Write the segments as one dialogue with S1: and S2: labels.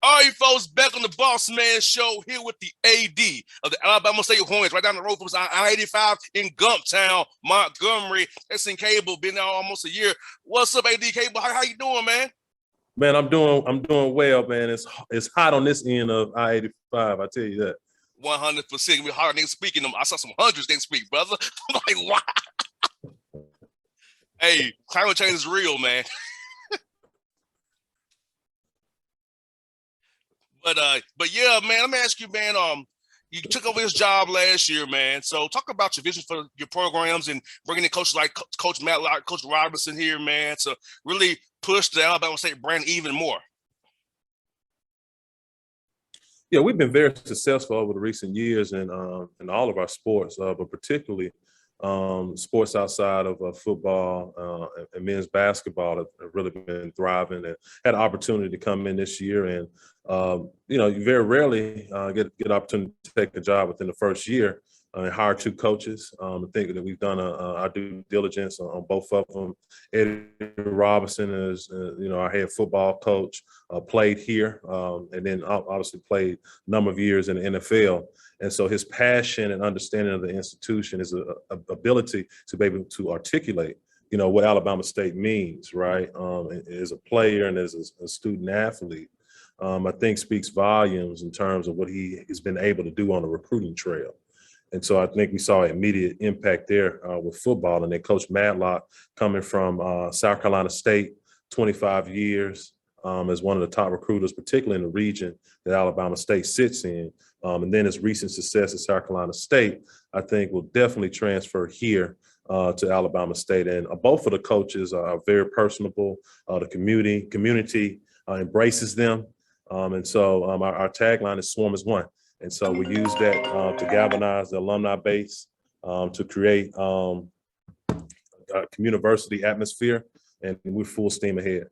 S1: All right, folks, back on the Bossman show here with the AD of the Alabama State Hornets, right down the road from us, I-85 in Gumptown, Montgomery. That's in Cable, been there almost a year. What's up, AD Cable? How you doing, man?
S2: Man, I'm doing well, man. It's hot on this end of I-85. I tell you that.
S1: 100%. We're hard next week. I saw some hundreds next week, brother. I'm like, wow. Hey, climate change is real, man. But yeah, man, let me ask you, man. You took over this job last year, man. So talk about your vision for your programs and bringing in coaches like Coach Matt, like Coach Robinson here, man, to really push the Alabama State brand even more.
S2: Yeah, we've been very successful over the recent years in all of our sports, but particularly sports outside of football and men's basketball have really been thriving, and had an opportunity to come in this year. And you very rarely get opportunity to take a job within the first year. And hire two coaches. I think that we've done our due diligence on both of them. Eddie Robinson is, our head football coach, played here, and then obviously played a number of years in the NFL. And so his passion and understanding of the institution is a ability to be able to articulate, what Alabama State means, right? As a player and as a student athlete, I think speaks volumes in terms of what he has been able to do on the recruiting trail. And so I think we saw immediate impact there with football. And then Coach Madlock, coming from South Carolina State, 25 years as one of the top recruiters, particularly in the region that Alabama State sits in. And then his recent success at South Carolina State, I think will definitely transfer here to Alabama State. And both of the coaches are very personable. The community embraces them. And so our tagline is "Swarm as One." And so we use that to galvanize the alumni base, to create a community atmosphere, and we're full steam ahead.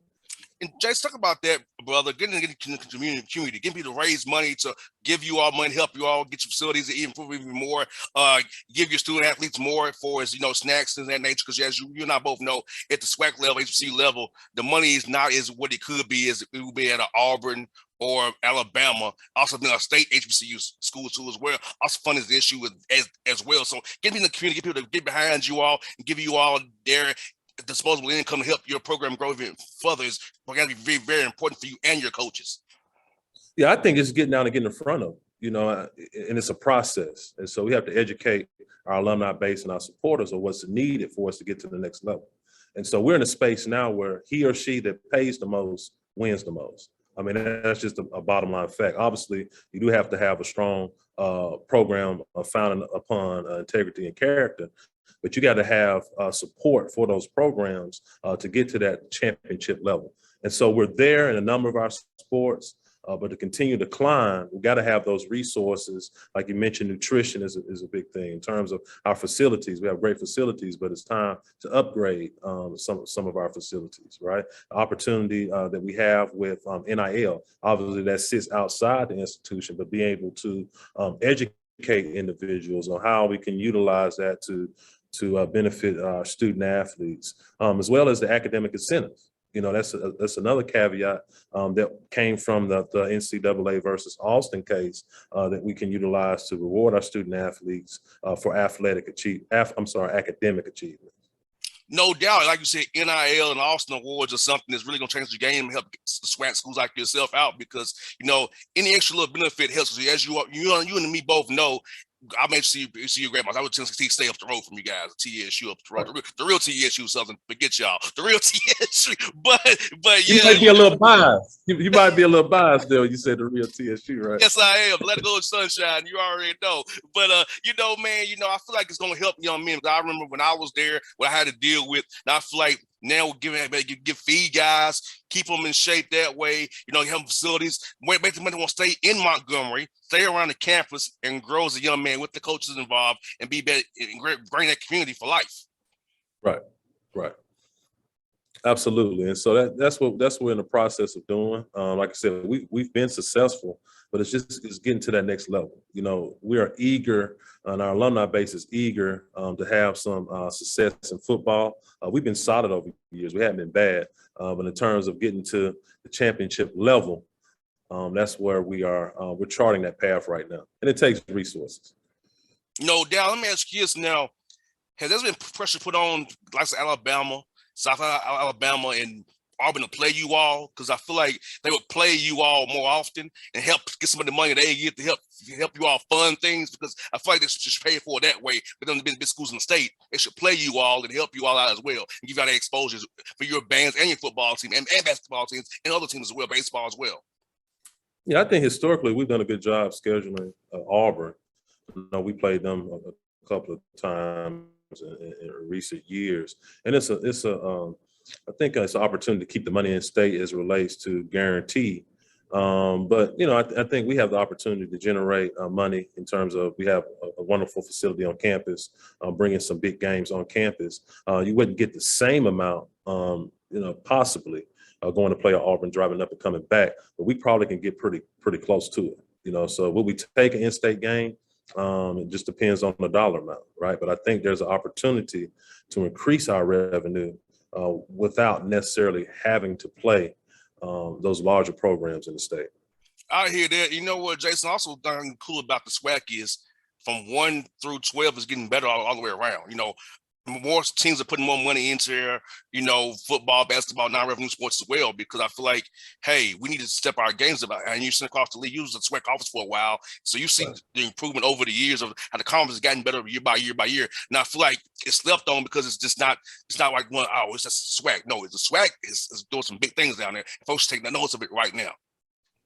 S1: And Jace, talk about that, brother. Getting in the community, getting people to raise money to give you all money, help you all get your facilities to improve even more. Give your student athletes more for snacks and that nature. Because as you and I both know, at the SWAC level, HBC level, the money is not as what it could be as it would be at an Auburn or Alabama. Also, being a state HBCU school too as well. Also, fun is the issue as well. So, getting in the community, get people to get behind you all and give you all their disposable income to help your program grow even further is going to be very, very important for you and your coaches.
S2: Yeah, I think it's getting down and getting in front of, and it's a process. And so we have to educate our alumni base and our supporters of what's needed for us to get to the next level. And so we're in a space now where he or she that pays the most wins the most. I mean, that's just a bottom line fact. Obviously, you do have to have a strong program founded upon integrity and character, but you got to have support for those programs to get to that championship level. And so we're there in a number of our sports, but to continue to climb, we got to have those resources. Like you mentioned, nutrition is a big thing in terms of our facilities. We have great facilities, but it's time to upgrade some of our facilities, right? The opportunity that we have with NIL, obviously that sits outside the institution, but being able to educate individuals on how we can utilize that to benefit our student athletes, as well as the academic incentives. That's another caveat that came from the NCAA versus Austin case that we can utilize to reward our student athletes for academic achievement.
S1: No doubt, like you said, NIL and Austin Awards are something that's really going to change the game and help the SWAC schools like yourself out because, any extra little benefit helps. As you and me both know, I may see your grandma. I would Tennessee stay up the road from you guys. TSU up the road. The real TSU Southern. Forget y'all. The real TSU. But yeah.
S2: You might be a little biased. You might be a little biased there. You said the real TSU, right?
S1: Yes, I am. Let it go, sunshine. You already know. But man, I feel like it's gonna help young men. I remember when I was there, what I had to deal with. And I feel like now we're give feed guys, keep them in shape that way. Have facilities. Basically, want to stay in Montgomery, stay around the campus, and grow as a young man with the coaches involved, and be better and bring that community for life.
S2: Right. Absolutely. And so that's what we're in the process of doing. Like I said, we've been successful, but it's getting to that next level. We are eager, and our alumni base is eager to have some success in football. We've been solid over the years. We haven't been bad, but in terms of getting to the championship level, That's where we are. We're charting that path right now, and it takes resources.
S1: No doubt. Let me ask you this now. Has there been pressure put on like Alabama, South Alabama, and Auburn to play you all? Because I feel like they would play you all more often and help get some of the money they get to help you all fund things. Because I feel like they should pay for it that way. But then the big schools in the state, they should play you all and help you all out as well and give you all the exposures for your bands and your football team and basketball teams and other teams as well, baseball as well.
S2: Yeah, I think historically we've done a good job scheduling Auburn. We played them a couple of times in recent years, and I think it's an opportunity to keep the money in state as it relates to guarantee. But I think we have the opportunity to generate money in terms of we have a wonderful facility on campus, bringing some big games on campus. You wouldn't get the same amount, possibly going to play at Auburn, driving up and coming back, but we probably can get pretty close to it. So will we take an in-state game? It just depends on the dollar amount, right? But I think there's an opportunity to increase our revenue without necessarily having to play those larger programs in the state.
S1: I hear that. You know what, Jason? Also, darn cool about the SWAC is from 1 through 12 is getting better all the way around. More teams are putting more money into their, football, basketball, non-revenue sports as well, because I feel like, hey, we need to step our games up. And you sent across the league, you was a SWAC office for a while. So you see the improvement over the years of how the conference has gotten better year by year by year. Now I feel like it's slept on because it's not like it's just SWAC. No, the SWAC is doing some big things down there. Folks are taking notice of it right now.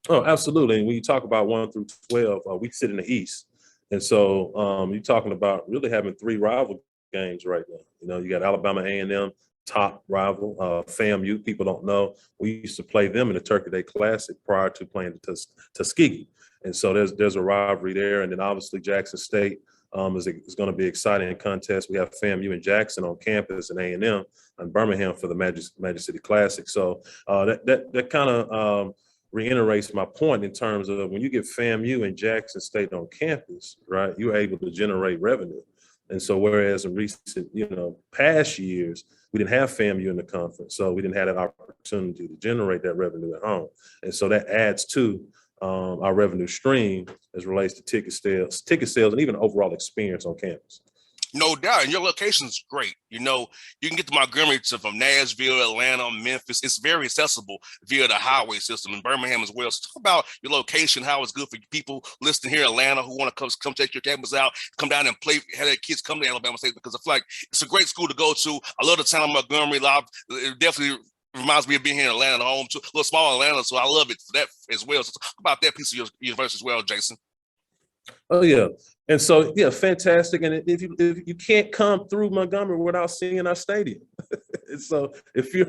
S2: Oh, absolutely. And when you talk about 1 through 12, we sit in the East. And so you're talking about really having 3 rival games right now. You got Alabama A&M, top rival. FAMU, people don't know, we used to play them in the Turkey Day Classic prior to playing the Tuskegee. And so there's a rivalry there. And then obviously Jackson State is going to be an exciting contest. We have FAMU and Jackson on campus and A&M and Birmingham for the Magic City Classic. So that kind of reiterates my point in terms of when you get FAMU and Jackson State on campus, right, you're able to generate revenue. And so whereas in recent, past years, we didn't have FAMU in the conference, so we didn't have that opportunity to generate that revenue at home. And so that adds to our revenue stream as relates to ticket sales, and even overall experience on campus.
S1: No doubt. And your location is great. You can get to Montgomery from Nashville, Atlanta, Memphis. It's very accessible via the highway system, in Birmingham as well. So talk about your location, how it's good for people listening here in Atlanta who want to come check your campus out, come down and play, have their kids come to Alabama State, because I feel like it's a great school to go to. I love the town of Montgomery. It definitely reminds me of being here in Atlanta, home to a little small Atlanta. So I love it for that as well. So talk about that piece of your university as well, Jason.
S2: Oh, yeah. And so, yeah, fantastic. And if you can't come through Montgomery without seeing our stadium. And so if you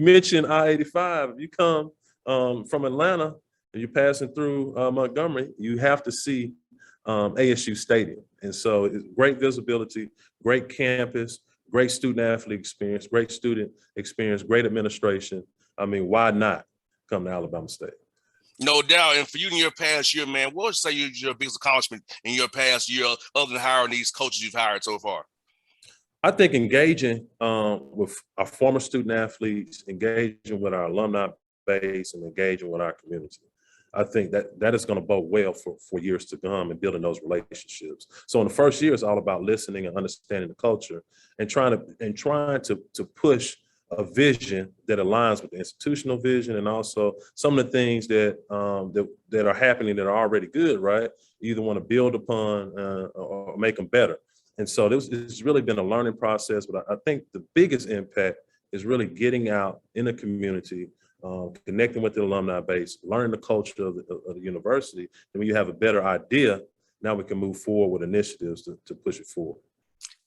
S2: mentioned I-85, if you come from Atlanta and you're passing through Montgomery, you have to see ASU Stadium. And so it's great visibility, great campus, great student athlete experience, great student experience, great administration. I mean, why not come to Alabama State?
S1: No doubt. And for you in your past year, man, what would you say your biggest accomplishment in your past year, other than hiring these coaches you've hired so far?
S2: I think engaging with our former student athletes, engaging with our alumni base, and engaging with our community. I think that is going to bode well for years to come and building those relationships. So in the first year, it's all about listening and understanding the culture and trying to push a vision that aligns with the institutional vision, and also some of the things that are happening that are already good, right? You either want to build upon or make them better. And so it's really been a learning process, but I think the biggest impact is really getting out in the community, connecting with the alumni base, learning the culture of the university. And when you have a better idea, now we can move forward with initiatives to push it forward.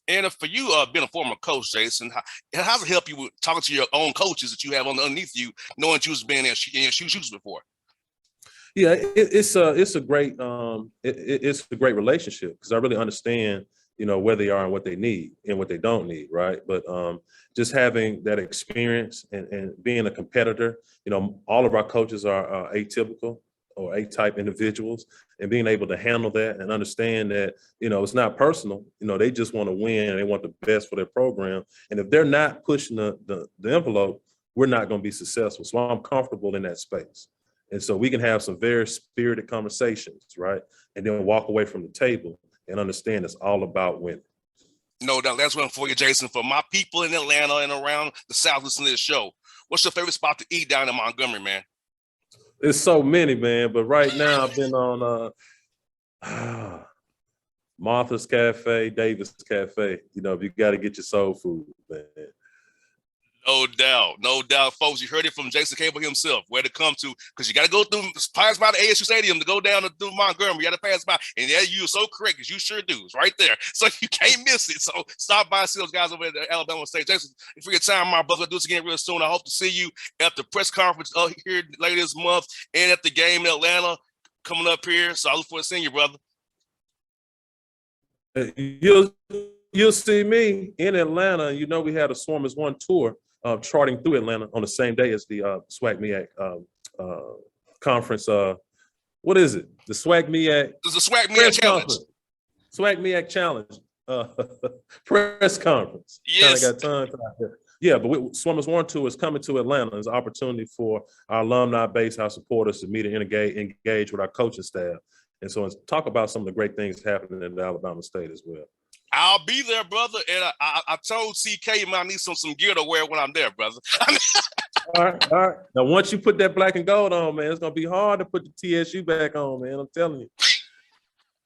S1: And for you, being a former coach, Jason, how does it help you with talking to your own coaches that you have underneath you, knowing that you was been in your shoes before?
S2: Yeah, it's a great relationship, because I really understand, where they are and what they need and what they don't need, right? But just having that experience and being a competitor, all of our coaches are atypical or A-type individuals, and being able to handle that and understand that, it's not personal. They just want to win and they want the best for their program. And if they're not pushing the envelope, we're not going to be successful. So I'm comfortable in that space. And so we can have some very spirited conversations, right? And then walk away from the table and understand it's all about winning.
S1: No doubt. That's one for you, Jason. For my people in Atlanta and around the South listening to this show, what's your favorite spot to eat down in Montgomery, man?
S2: There's so many, man. But right now I've been on Martha's Cafe, Davis Cafe. You know, you got to get your soul food, man.
S1: No doubt, folks. You heard it from Jason Cable himself. Where to come to? Because you got to go through, pass by the ASU Stadium to go down to Montgomery. You got to pass by, and yeah, you are so correct, because you sure do. It's right there, so you can't miss it. So stop by and see those guys over at the Alabama State. Jason, for your time, my brother. I'll do this again real soon. I hope to see you at the press conference here later this month, and at the game in Atlanta coming up here. So I look forward to seeing you, brother.
S2: You'll see me in Atlanta. You know, we had a Swarmers One tour charting through Atlanta on the same day as the SWAC-MEAC conference. What is it? The SWAC-MEAC?
S1: There's a SWAC-MEAC challenge.
S2: SWAC-MEAC challenge press conference.
S1: Yes.
S2: Kind of got tongue tied there. Yeah, but Swarmers One tour is coming to Atlanta. It's an opportunity for our alumni base, our supporters to meet and engage with our coaching staff. And so talk about some of the great things happening in Alabama State as well.
S1: I'll be there, brother. And I told CK you might need some gear to wear when I'm there, brother.
S2: All right. Now, once you put that black and gold on, man, it's going to be hard to put the TSU back on, man. I'm telling you.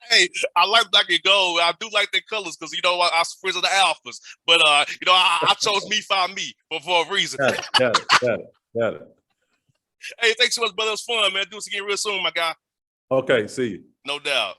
S1: Hey, I like black and gold. I do like their colors because, you know, I friends of the Alphas. But, you know, I chose me, find me for a reason.
S2: Got it.
S1: Hey, thanks so much, brother. It was fun, man. Do this again real soon, my guy.
S2: Okay, see you.
S1: No doubt.